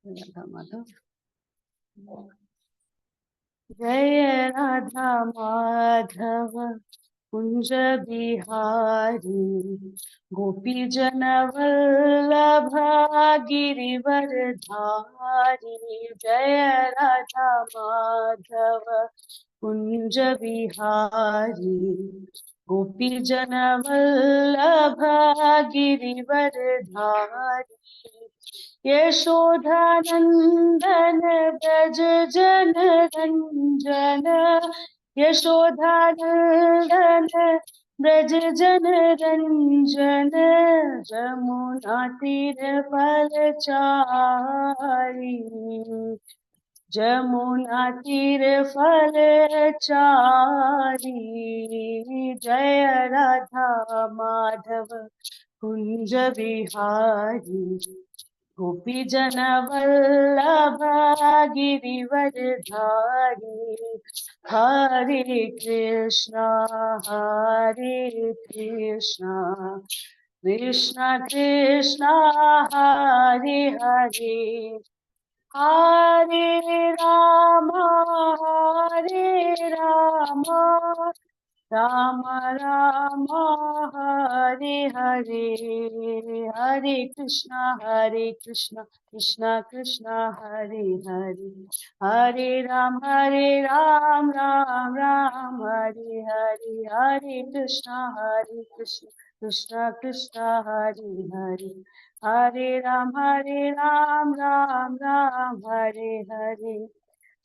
राधा माधव। जय राधा माधव कुंज बिहारी गोपी जन वल्लभ गिरिवर धारी। जय राधा माधव कुंज बिहारी गोपी जन वल्लभ गिरिवर धारी। यशोधानंदन ब्रज जन रंजन यशोधानंदन ब्रज जन रंजन जमुना तीर फलचारी जमुना तीर फलचारी। जय राधा माधव कुंज बिहारी गोपी जन वल्लभ गिरिवर धारी। हरे कृष्णा कृष्ण कृष्ण हरे हरे हरे राम राम राम हरे हरे हरे कृष्णा कृष्ण कृष्ण हरे हरे हरे राम राम राम हरे हरे हरे कृष्णा कृष्ण कृष्ण हरे हरे हरे राम राम हरे हरे।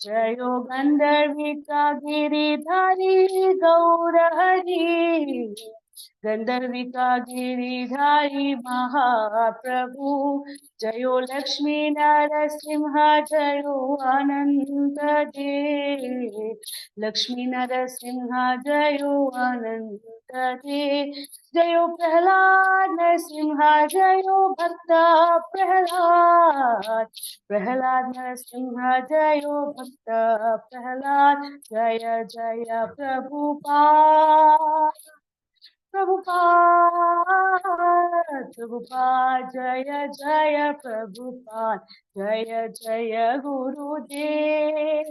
जयो गंधर्विका गिरिधारी गौर हरि गंधर्विका गिरिधारी महाप्रभु। जयो लक्ष्मी नरसिंह जयो अनंत देव लक्ष्मी नरसिंह जयो अनंत देव। जयो प्रहलाद नरसिंह जयो भक्त प्रहलाद प्रहलाद नरसिंह जयो भक्त प्रहलाद। जय जय प्रभुपाद प्रभुपाद जय जय प्रभुपाद। जय जय गुरुदेव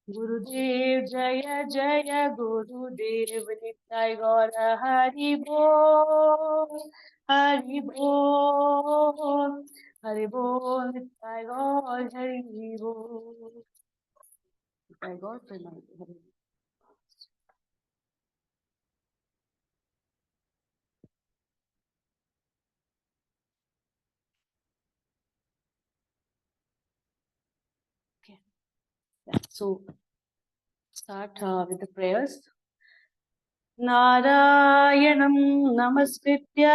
गुरुदेव जय जय गुरुदेव। निताय गौर हरि बोल हरि बोल हरि बोल निताय गौर हरि बोल निताय गौर प्रणाम Hari. Okay. Yeah. So start with the prayers. नारायणं नमस्कृत्य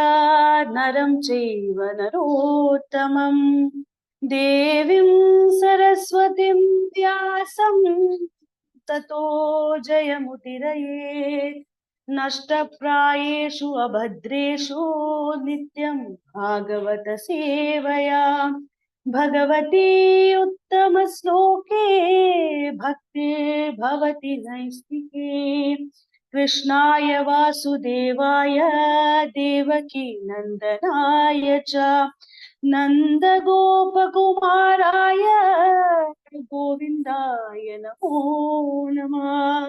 नरं चैव नरोत्तमं देवीं सरस्वतीं व्यासं ततो जयमुदीरये। नष्टप्रायेषु अभद्रेषु नित्यं भागवत सेवया भगवती उत्तमश्लोके भक्तिर्भवति नैष्टिके। कृष्णाय वासुदेवाय देवकी नंदनाय च नन्दगोपकुमाराय गोविन्दाय नमो नमः।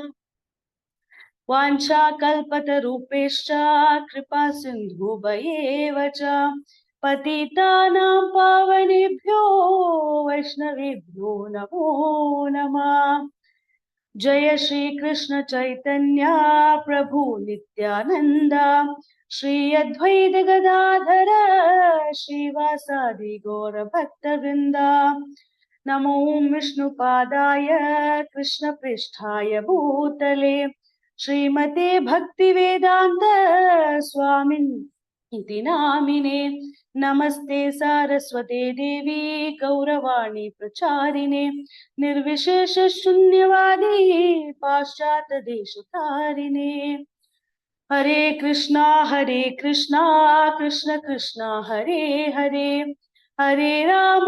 वाञ्छाकल्पतरुपेश्च कृपा सिन्धुभयेव च पतितानां पावनेभ्यो वैष्णवेभ्यो नमो नमः। जय श्री कृष्ण चैतन्य प्रभु नित्यानंद श्री अद्वैत गदाधर श्रीवासादि गौर भक्तवृंद। नमो विष्णुपादाय कृष्ण पृष्ठाय भूतले श्रीमते भक्तिवेदांत स्वामिन्ति नामिने। नमस्ते सारस्वते देवी गौरवाणी प्रचारिणे निर्विशेष शून्यवादी पाश्चात्य देशतारिणे। हरे Krishna Krishna Krishna Hare Hare Hare Ram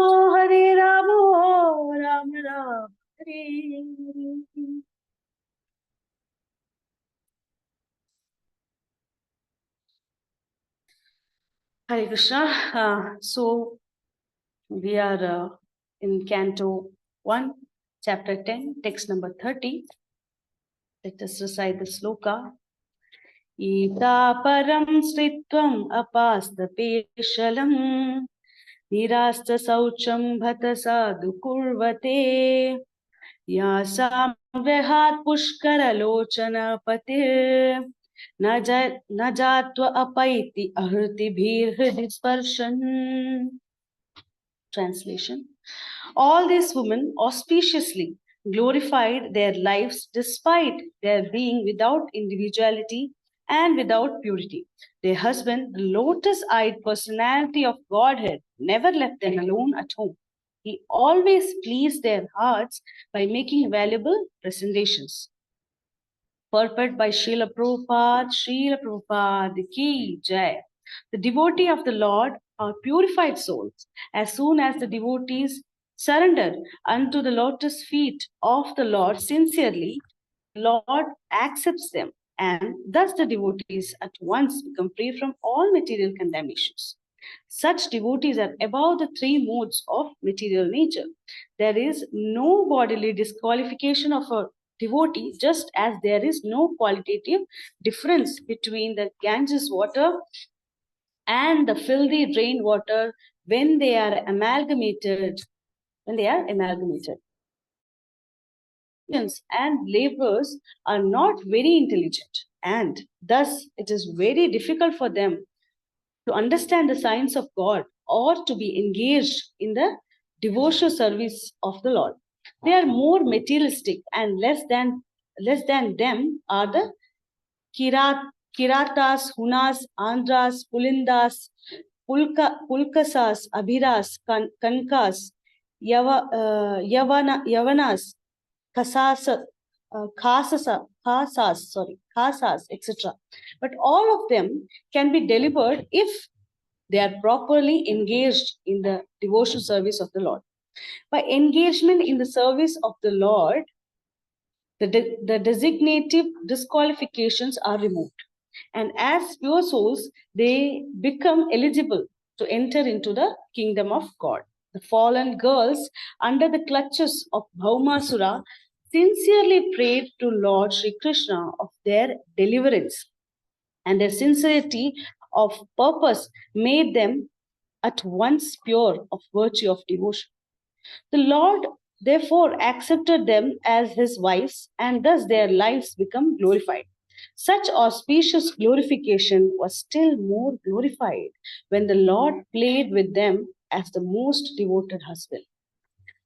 Ram Ram Hare Hare. Hare Krishna. So we are in Canto 1, Chapter 10, text number 30. Let us recite the sloka. Ita param sritvam apastapeshalam nirasta saucham bhata sadhu kurvate yasam vyahat pushkaralochana patir najatva apaiti ahruti bhir sparshan. Translation. All these women auspiciously glorified their lives despite their being without individuality and without purity. Their husband, the lotus eyed personality of Godhead, never left them alone at home. He always pleased their hearts by making valuable presentations. Purport by Srila Prabhupada Ki Jai. The devotee of the Lord are purified souls. As soon as the devotees surrender unto the lotus feet of the Lord sincerely, the Lord accepts them, and thus the devotees at once become free from all material condemnations. Such devotees are above the three modes of material nature. There is no bodily disqualification of a devotee, just as there is no qualitative difference between the Ganges water and the filthy rainwater when they are amalgamated. And laborers are not very intelligent, and thus it is very difficult for them to understand the science of God or to be engaged in the devotional service of the Lord. They are more materialistic, and less than them are the Kirat, Kiratas, Hunas, Andras, Pulindas, Pulkasas, Abhiras, Kankas, Yavanas, Khasas, etc. But all of them can be delivered if they are properly engaged in the devotional service of the Lord. By engagement in the service of the Lord, the designative disqualifications are removed. And as pure souls, they become eligible to enter into the kingdom of God. The fallen girls, under the clutches of Bhaumasura, sincerely prayed to Lord Sri Krishna of their deliverance, and their sincerity of purpose made them at once pure of virtue of devotion. The Lord therefore accepted them as his wives, and thus their lives become glorified. Such auspicious glorification was still more glorified when the Lord played with them as the most devoted husband.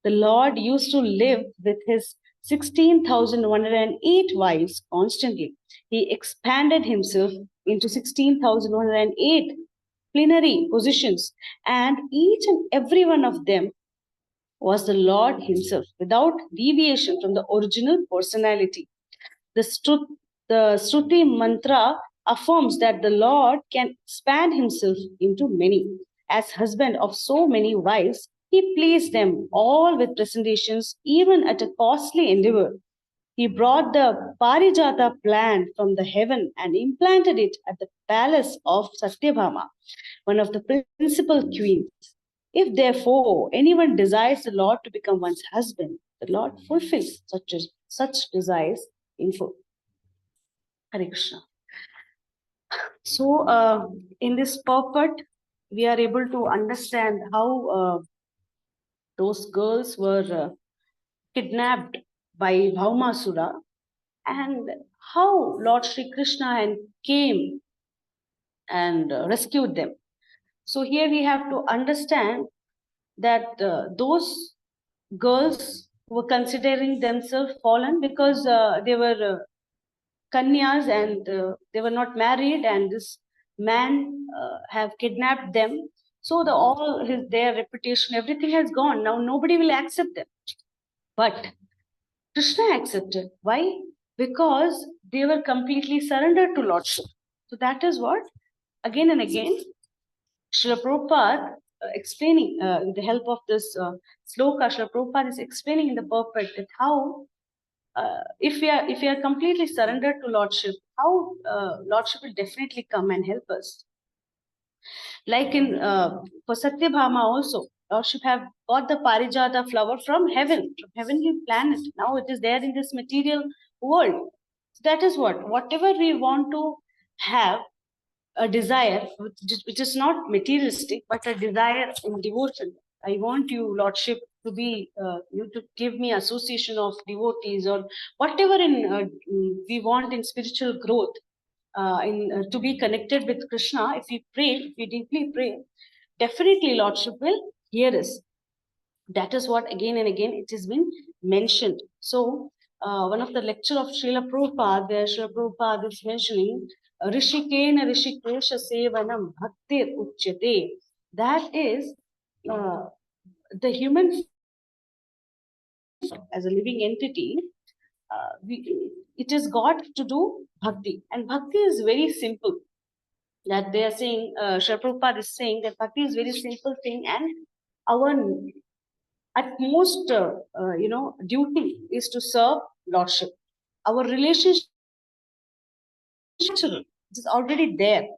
The Lord used to live with his 16,108 wives constantly. He expanded himself into 16,108 plenary positions, and each and every one of them was the Lord himself without deviation from the original personality. The Shruti mantra affirms that the Lord can expand himself into many. As husband of so many wives, he pleased them all with presentations, even at a costly endeavor. He brought the Parijata plant from the heaven and implanted it at the palace of Satyabhama, one of the principal queens. If therefore anyone desires the Lord to become one's husband, the Lord fulfills such desires in full. Hare Krishna. So, in this purport, we are able to understand how those girls were kidnapped by Bhaumasura, and how Lord Sri Krishna came and rescued them. So here we have to understand that those girls were considering themselves fallen because they were kanyas, and they were not married, and this man have kidnapped them. So their reputation, everything has gone. Now nobody will accept them. But Krishna accepted. Why? Because they were completely surrendered to Lordship. So that is what, again and again, Srila Prabhupada explaining with the help of this sloka, Srila Prabhupada is explaining in the purport that how if we are completely surrendered to Lordship, how Lordship will definitely come and help us. Like in for Satyabhama also, Lordship have got the Parijata flower from heaven, from heavenly planet. Now it is there in this material world. That is whatever we want to have a desire, which is not materialistic, but a desire in devotion. I want you, Lordship, to be you to give me association of devotees or whatever in we want in spiritual growth, in to be connected with Krishna. If we pray, if we deeply pray, definitely Lordship will hear us. That is what again and again it has been mentioned. So one of the lecture of Srila Prabhupada, where Srila Prabhupada is mentioning Rishikena Rishikesha Sevanam Bhaktir Uchyate. That is the human as a living entity, it is got to do bhakti. And bhakti is very simple. That they are saying, Srila Prabhupada is saying that bhakti is very simple thing, and our at most, duty is to serve Lordship. Our relationship is already there.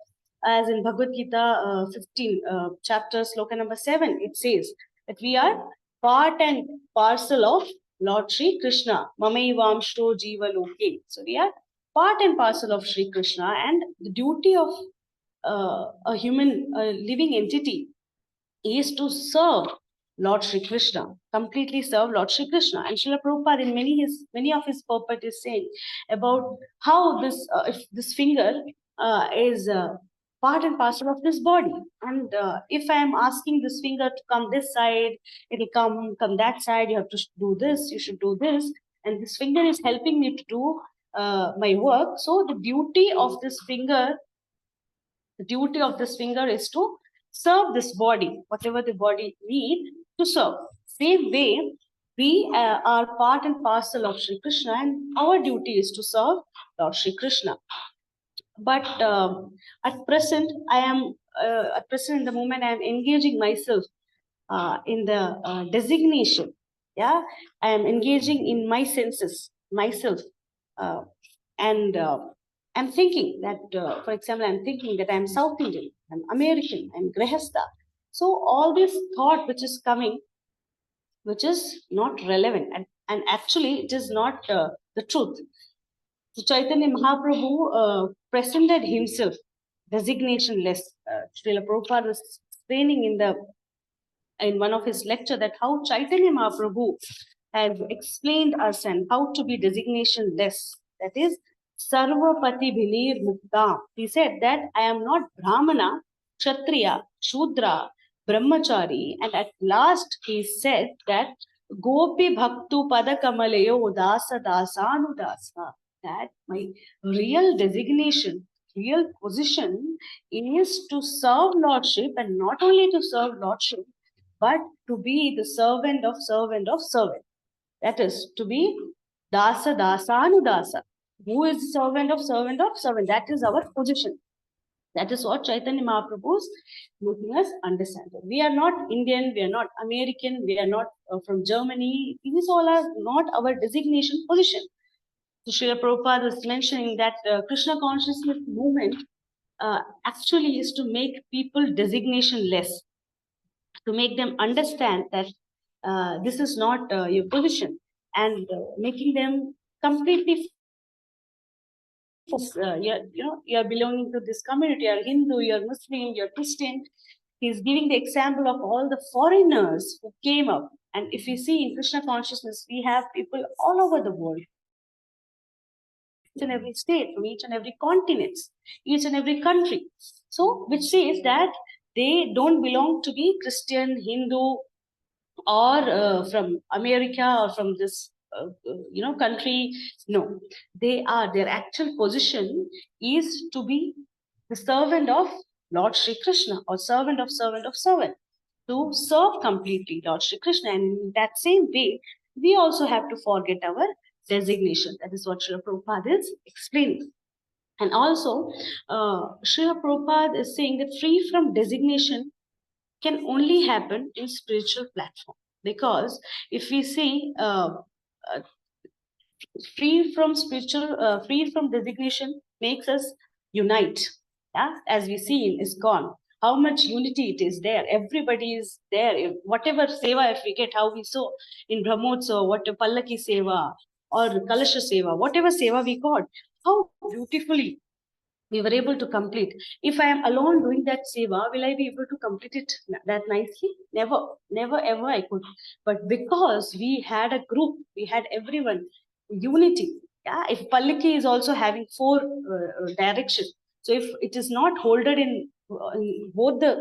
As in Bhagavad Gita 15, chapter, sloka number 7, it says that we are part and parcel of Lord Sri Krishna. Mamaivamshto Jiva Loke. So we are part and parcel of Sri Krishna, and the duty of a human, living entity is to serve Lord Shri Krishna, completely serve Lord Shri Krishna. And Srila Prabhupada in many of his purport is saying about how this if this finger is part and parcel of this body, and if I am asking this finger to come this side, it will come that side. You have to do this. You should do this, and this finger is helping me to do my work. So the duty of this finger is to serve this body, whatever the body need to serve. Same way, we are part and parcel of Sri Krishna, and our duty is to serve Lord Sri Krishna. But at present, in the moment, I am engaging myself in the designation. Yeah, I am engaging in my senses, myself, uh, and I'm thinking that, for example, I'm thinking that I'm South Indian, I'm American, I'm Grihastha. So all this thought which is coming, which is not relevant, and actually it is not the truth. So Chaitanya Mahaprabhu presented himself designationless. Srila Prabhupada was explaining in one of his lecture that how Chaitanya Mahaprabhu has explained us and how to be designation-less. That is, Sarvapati Bhinir Mukta. He said that I am not Brahmana, Kshatriya, Shudra, Brahmachari, and at last he said that Gopi Bhaktu Padakamalayo Dasa Dasanudasa. That my real designation, real position is to serve Lordship, and not only to serve Lordship, but to be the servant of servant of servant. That is, to be Dasa Dasanudasa. Who is the servant of servant of servant? That is our position. That is what Chaitanya Mahaprabhu is making us understand. We are not Indian, we are not American, we are not from Germany. These all are not our designation position. So Srila Prabhupada is mentioning that Krishna consciousness movement actually is to make people designation less, to make them understand that this is not your position, and making them completely you're belonging to this community, you're Hindu, you're Muslim, you're Christian. He's giving the example of all the foreigners who came up. And if you see in Krishna consciousness, we have people all over the world, each and every state, from each and every continent, each and every country. So, which says that they don't belong to be Christian, Hindu, or from America, or from this country. No, their actual position is to be the servant of Lord Shri Krishna, or servant of servant, to serve completely Lord Shri Krishna. And in that same way, we also have to forget our designation. That is what Srila Prabhupada is explaining. And also, Srila Prabhupada is saying that free from designation can only happen in spiritual platform. Because if we see free from designation makes us unite. Yeah, as we see in ISKCON, how much unity it is there. Everybody is there. Whatever seva, if we get, how we saw in Brahmotsav, what Pallaki seva or Kalasha seva, whatever seva we got, how beautifully we were able to complete. If I am alone doing that seva, will I be able to complete it that nicely? Never, never, ever I could. But because we had a group, we had everyone, unity. Yeah, if Pallaki is also having four directions, so if it is not holded in both the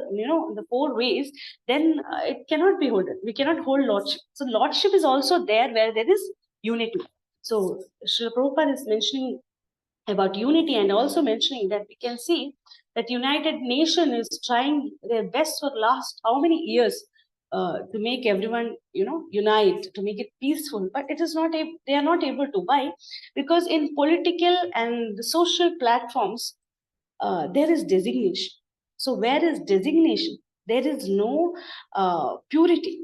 the four ways, then it cannot be holded. We cannot hold lordship. So lordship is also there where there is unity. So Srila Prabhupada is mentioning about unity and also mentioning that we can see that United Nation is trying their best for last how many years to make everyone unite, to make it peaceful, but it is not they are not able to. Why? Because in political and the social platforms there is designation. So where is designation, there is no purity.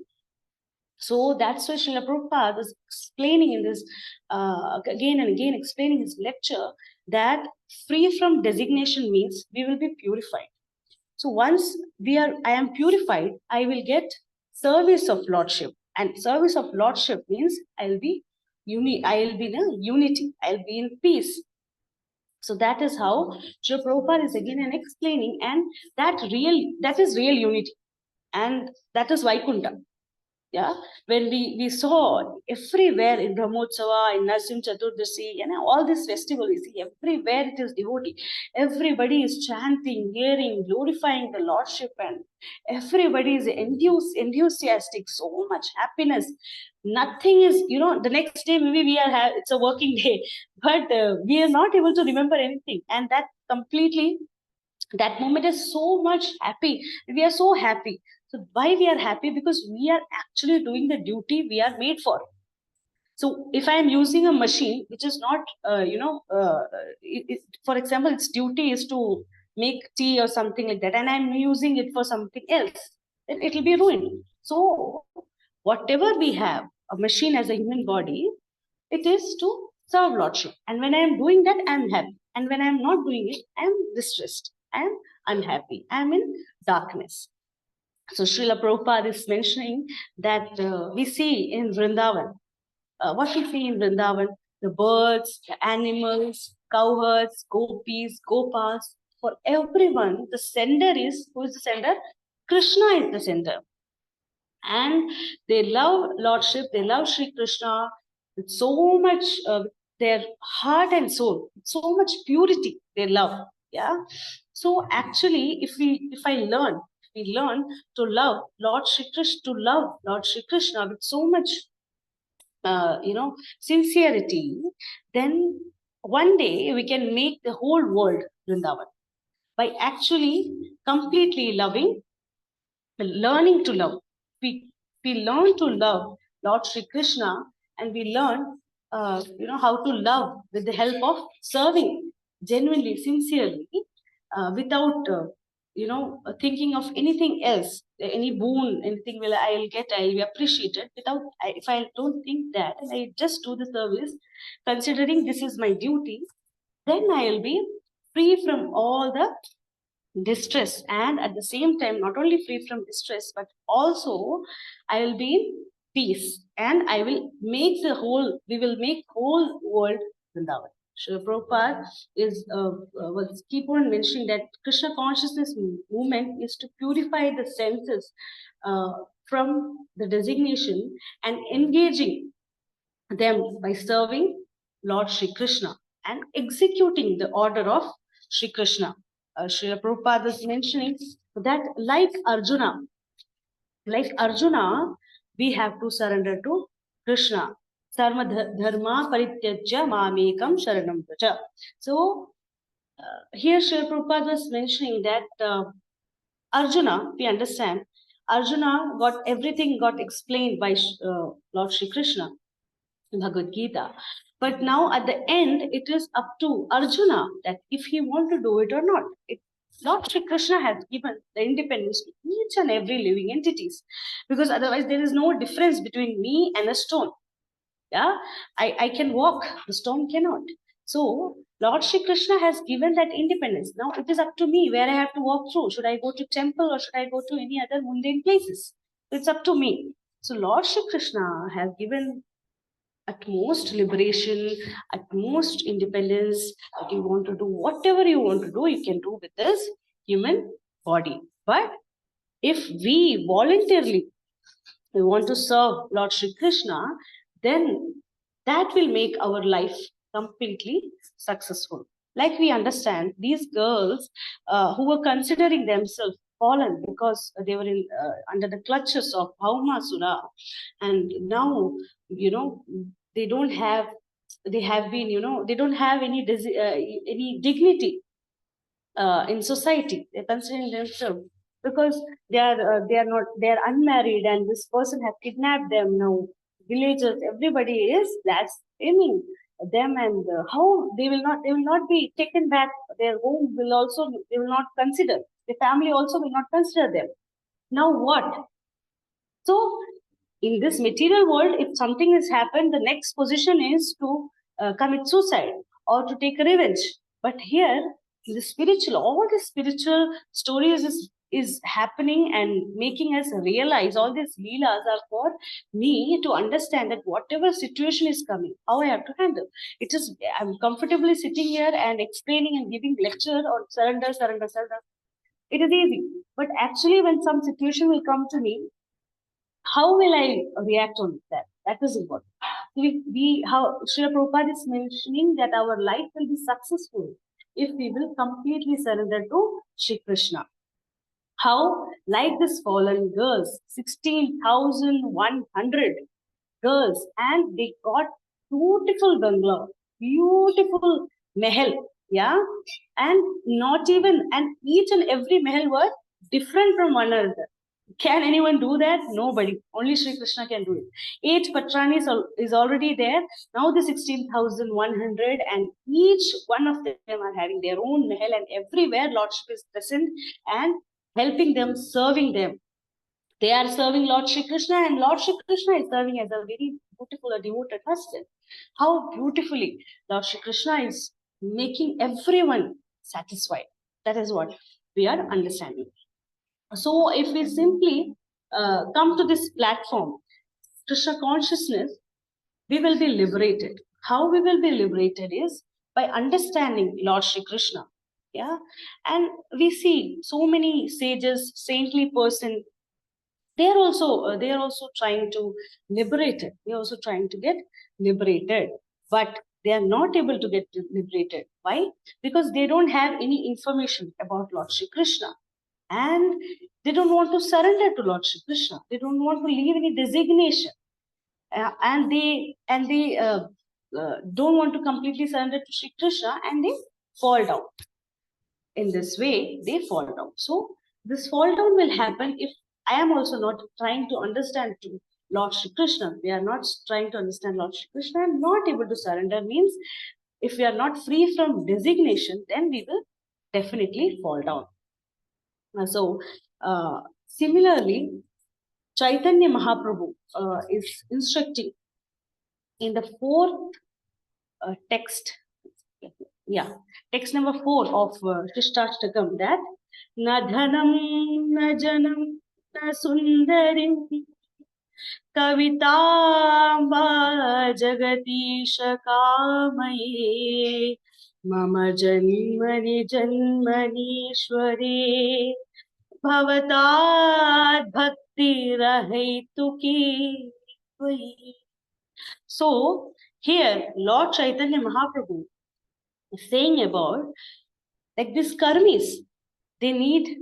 So that's why Srila Prabhupada was explaining in this, again and again explaining his lecture, that free from designation means we will be purified. So once I am purified, I will get service of Lordship. And service of Lordship means I'll be in unity, I'll be in peace. So that is how Srila Prabhupada is again and explaining, and that is real unity. And that is Vaikuntha. Yeah, when we saw everywhere in Brahmotsava, in Narsim Chaturdasi, all this festival, we see everywhere it is devotee. Everybody is chanting, hearing, glorifying the Lordship, and everybody is enthusiastic, so much happiness. Nothing is, the next day maybe it's a working day, but we are not able to remember anything. And that completely, that moment is so much happy. We are so happy. So why we are happy? Because we are actually doing the duty we are made for. So if I am using a machine which is not, for example, its duty is to make tea or something like that, and I'm using it for something else, then it will be ruined. So whatever we have, a machine as a human body, it is to serve Lordship. And when I am doing that, I am happy. And when I am not doing it, I am distressed. I am unhappy. I am in darkness. So Srila Prabhupada is mentioning that we see in Vrindavan, what we see in Vrindavan, the birds, the animals, cowherds, gopis, gopas, for everyone, the sender is, who is the sender? Krishna is the sender. And they love Lordship, they love Sri Krishna with so much, their heart and soul, so much purity they love. Yeah. So actually, if we learn to love Lord Shri Krishna with so much sincerity, then one day we can make the whole world Vrindavan by actually completely learning to love. We learn to love Lord Shri Krishna, and we learn how to love with the help of serving genuinely, sincerely, without thinking of anything else, any boon, anything I'll get, I'll be appreciated. If I don't think that, and I just do the service, considering this is my duty, then I'll be free from all the distress, and at the same time, not only free from distress, but also I will be in peace, and we will make whole world Vrindavan. Srila Prabhupada was keep on mentioning that Krishna consciousness movement is to purify the senses from the designation and engaging them by serving Lord Shri Krishna and executing the order of Shri Krishna. Srila Prabhupada is mentioning that like Arjuna, we have to surrender to Krishna. Sarva dharma parityajya mamekam sharanam vraja. So here Srila Prabhupada was mentioning that Arjuna, we understand, Arjuna everything got explained by Lord Shri Krishna in Bhagavad Gita. But now at the end, it is up to Arjuna that if he want to do it or not. Lord Shri Krishna has given the independence to each and every living entities, because otherwise there is no difference between me and a stone. Yeah, I can walk, the stone cannot. So Lord Shri Krishna has given that independence. Now it is up to me where I have to walk through. Should I go to temple or should I go to any other mundane places? It's up to me. So Lord Shri Krishna has given utmost liberation, utmost independence, that you want to do whatever you want to do, you can do with this human body. But if we voluntarily we want to serve Lord Shri Krishna, then that will make our life completely successful. Like we understand, these girls who were considering themselves fallen because they were under the clutches of Bhaumasura, and now, they don't have, they have been, they don't have any dignity in society. They're considering themselves because they are unmarried, and this person have kidnapped them. Now villagers, everybody is blaspheming them, and how they will not be taken back. Their home will also, they will not consider. The family also will not consider them. Now what? So in this material world, if something has happened, the next position is to commit suicide or to take revenge. But here, the spiritual, all the spiritual stories is happening and making us realize all these leelas are for me to understand that whatever situation is coming, how I have to handle. It is, I'm comfortably sitting here and explaining and giving lecture on surrender, surrender, surrender. It is easy. But actually, when some situation will come to me, how will I react on that? That is important. How Srila Prabhupada is mentioning that our life will be successful if we will completely surrender to Shri Krishna. How, like this fallen girls, 16,100 girls, and they got beautiful bungalow, beautiful mahal, yeah, and not even, and each and every mahal were different from one another. Can anyone do that? Nobody. Only Sri Krishna can do it. 8 Patranis is already there. Now the 16,100, and each one of them are having their own mahal, and everywhere Lordship is present and helping them, serving them. They are serving Lord Shri Krishna, and Lord Shri Krishna is serving as a very beautiful, a devoted husband. How beautifully Lord Shri Krishna is making everyone satisfied. That is what we are understanding. So if we simply come to this platform, Krishna consciousness, we will be liberated. How we will be liberated is by understanding Lord Shri Krishna. Yeah, and we see so many sages, saintly person. They are also trying to liberate it. They are also trying to get liberated, but they are not able to get liberated. Why? Because they don't have any information about Lord Shri Krishna, and they don't want to surrender to Lord Shri Krishna. They don't want to leave any designation, and they don't want to completely surrender to Shri Krishna, and they fall down. In this way, they fall down. So this fall down will happen if I am also not trying to understand to Lord Shri Krishna. We are not trying to understand Lord Shri Krishna and not able to surrender. Means if we are not free from designation, then we will definitely fall down. Similarly, Chaitanya Mahaprabhu is instructing in the fourth text, text number 4 of Shishtastakam, that na dhanam na janam na sundarim kavitamba jagatisha kamaye mama janmani janmanishware bhavatad bhakti rahituki. So here Lord Chaitanya Mahaprabhu is saying about like these karmis, they need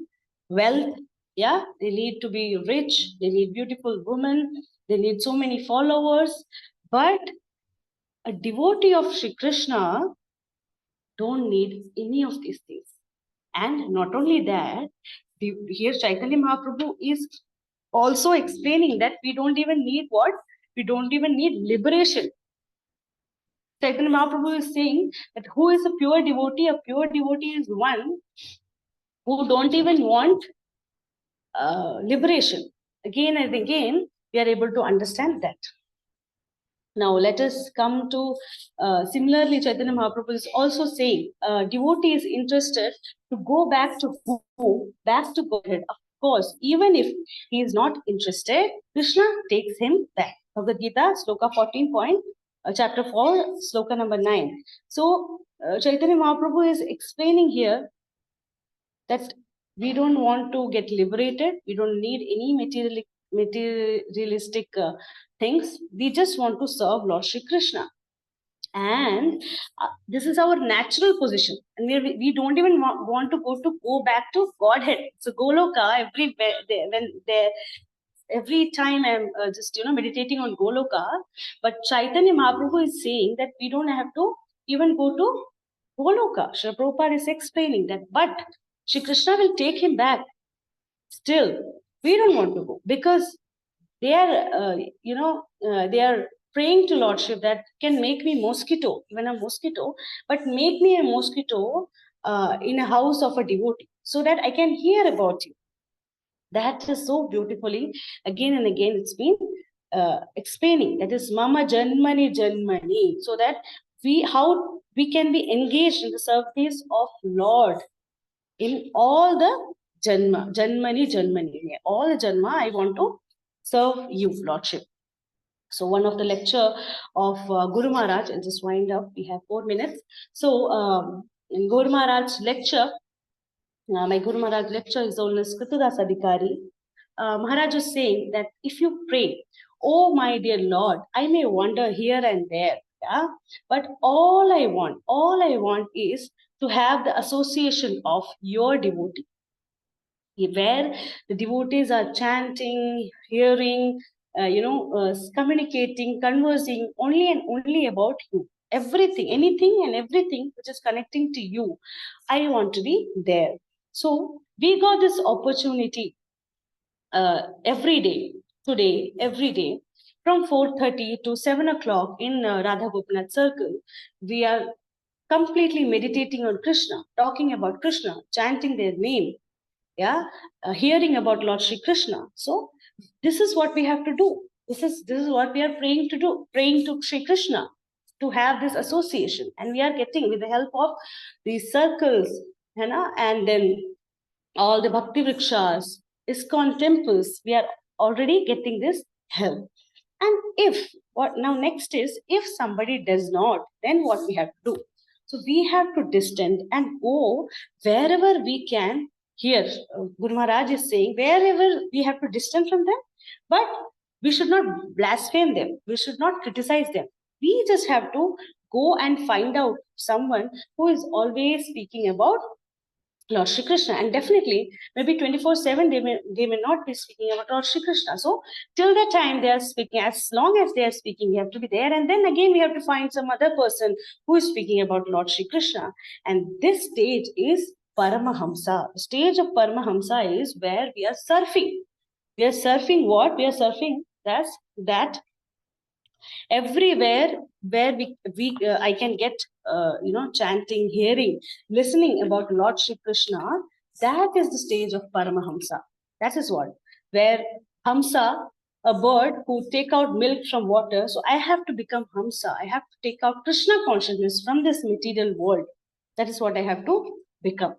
wealth, yeah, they need to be rich, they need beautiful women, they need so many followers, but a devotee of Shri Krishna don't need any of these things. And not only that, here Chaitanya Mahaprabhu is also explaining that we don't even need what? We don't even need liberation. Chaitanya Mahaprabhu is saying that who is a pure devotee? A pure devotee is one who don't even want liberation. Again and again, we are able to understand that. Now let us come to similarly, Chaitanya Mahaprabhu is also saying devotee is interested to go back to who? Back to Godhead. Of course, even if he is not interested, Krishna takes him back. Bhagavad Gita, Sloka 14 point, chapter 4, Sloka number 9. So Chaitanya Mahaprabhu is explaining here that we don't want to get liberated. We don't need any materialistic things. We just want to serve Lord Shri Krishna. And this is our natural position. And we don't even want to go back to Godhead. So Goloka, every time I'm just meditating on Goloka, but Chaitanya Mahaprabhu is saying that we don't have to even go to Goloka. Srila Prabhupada is explaining that, but Shri Krishna will take him back. Still, we don't want to go because they are, they are praying to Lordship that can make me mosquito, even a mosquito, but make me a mosquito in a house of a devotee so that I can hear about you. That is so beautifully, again and again, it's been explaining. That is Mama Janmani Janmani, so that how we can be engaged in the service of Lord in all the Janmani, all the Janma, I want to serve you, Lordship. So one of the lecture of Guru Maharaj, I'll just wind up, we have 4 minutes. So in Guru Maharaj's lecture, my Guru Maharaj lecture is on Skritudas Adhikari. Maharaj is saying that if you pray, oh my dear Lord, I may wander here and there, yeah, but all I want is to have the association of your devotee, where the devotees are chanting, hearing, communicating, conversing only and only about you. Everything, anything and everything which is connecting to you, I want to be there. So we got this opportunity every day, today, every day, from 4:30 to 7 o'clock in Radha Gopinath Circle. We are completely meditating on Krishna, talking about Krishna, chanting their name, hearing about Lord Shri Krishna. So this is what we have to do. This is what we are praying to do, praying to Shri Krishna to have this association. And we are getting, with the help of these circles, and then all the bhakti vrikshas, ISKCON temples, we are already getting this help. And if, what now next is, if somebody does not, then what we have to do? So we have to distance and go wherever we can. Here, Guru Maharaj is saying, wherever we have to distance from them, but we should not blaspheme them. We should not criticize them. We just have to go and find out someone who is always speaking about Lord Shri Krishna, and definitely maybe 24/7 they may not be speaking about Lord Shri Krishna. So till the time they are speaking, as long as they are speaking, we have to be there, and then again we have to find some other person who is speaking about Lord Shri Krishna. And this stage is Paramahamsa. The stage of Paramahamsa is where we are surfing. We are surfing what? We are surfing that everywhere where I can get chanting, hearing, listening about Lord Shri Krishna. That is the stage of Paramahamsa. That is what, where Hamsa, a bird who take out milk from water. So I have to become Hamsa. I have to take out Krishna consciousness from this material world. That is what I have to become.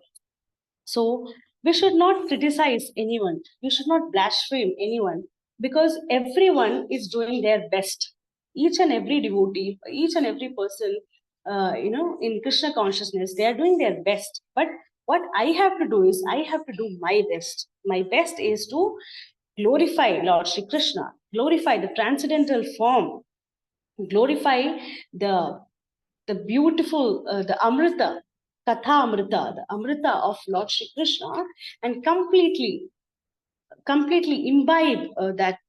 So we should not criticize anyone. We should not blaspheme anyone, because everyone is doing their best. Each and every devotee, each and every person, in Krishna consciousness, they are doing their best. But what I have to do is, I have to do my best. My best is to glorify Lord Shri Krishna, glorify the transcendental form, glorify the beautiful, the Amrita, Katha Amrita, the Amrita of Lord Shri Krishna, and completely imbibe that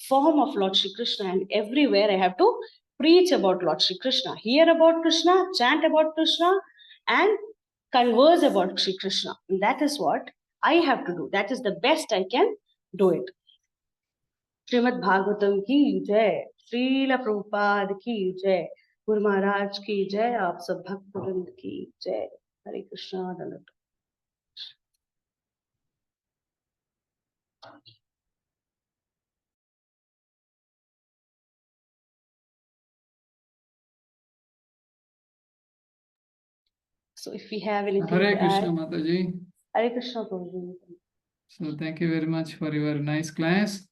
form of Lord Shri Krishna. And everywhere I have to preach about Lord Shri Krishna, hear about Krishna, chant about Krishna, and converse about Shri Krishna. And that is what I have to do. That is the best I can do it. Shrimad Bhagavatam की जय, श्रील प्रभुपाद की जय, गुरु महाराज की जय, आप सब भक्त वृंद की जय। हरे कृष्णा धन्यवाद। So if we have anything Hare to Krishna, add. Mataji. Hare Krishna, Prabhuji. So thank you very much for your nice class.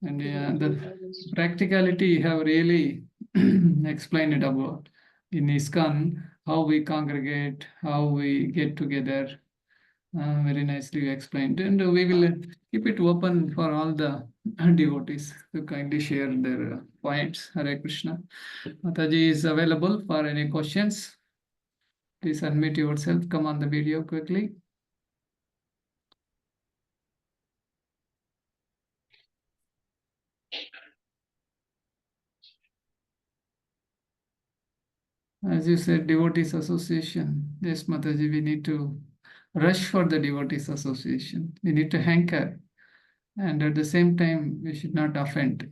And the practicality you have really explained it about in ISKCON, how we congregate, how we get together. Very nicely you explained. And we will keep it open for all the devotees to kindly share their points. Hare Krishna. Mataji is available for any questions. Please unmute yourself. Come on the video quickly. As you said, Devotees Association. Yes, Mataji, we need to rush for the Devotees Association. We need to hanker. And at the same time, we should not offend.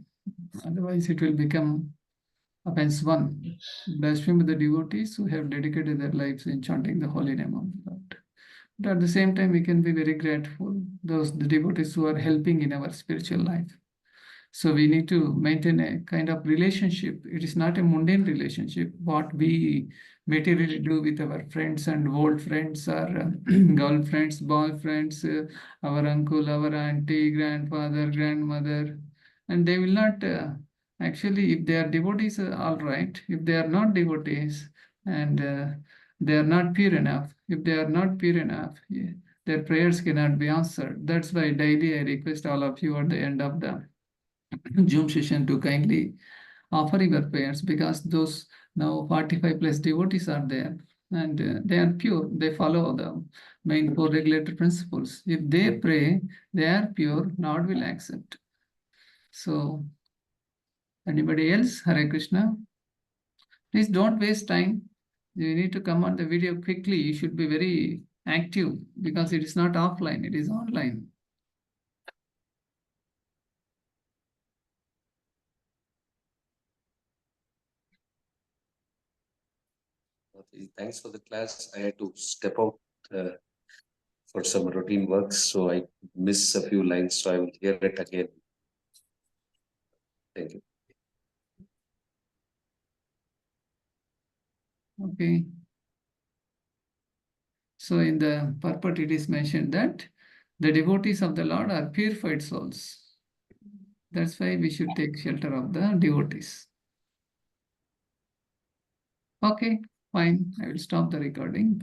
Otherwise, it will become offense one. Blaspheme the devotees who have dedicated their lives in chanting the holy name of God. But at the same time, we can be very grateful, the devotees who are helping in our spiritual life. So we need to maintain a kind of relationship. It is not a mundane relationship. What we materially do with our friends and old friends or girlfriends, boyfriends, our uncle, our auntie, grandfather, grandmother, and they will not actually, if they are devotees, all right. If they are not devotees and they are not pure enough, if they are not pure enough, yeah, their prayers cannot be answered. That's why daily I request all of you at the end of the Zoom session to kindly offer your prayers, because those now 45 plus devotees are there and they are pure. They follow the main four regulator principles. If they pray, they are pure, Lord will accept. So, anybody else? Hare Krishna. Please don't waste time. You need to come on the video quickly. You should be very active because it is not offline, it is online. Thanks for the class. I had to step out for some routine works, so I miss a few lines, so I will hear it again. Thank you. Okay. So in the purport it is mentioned that the devotees of the Lord are purified souls. That's why we should take shelter of the devotees. Okay, fine. I will stop the recording.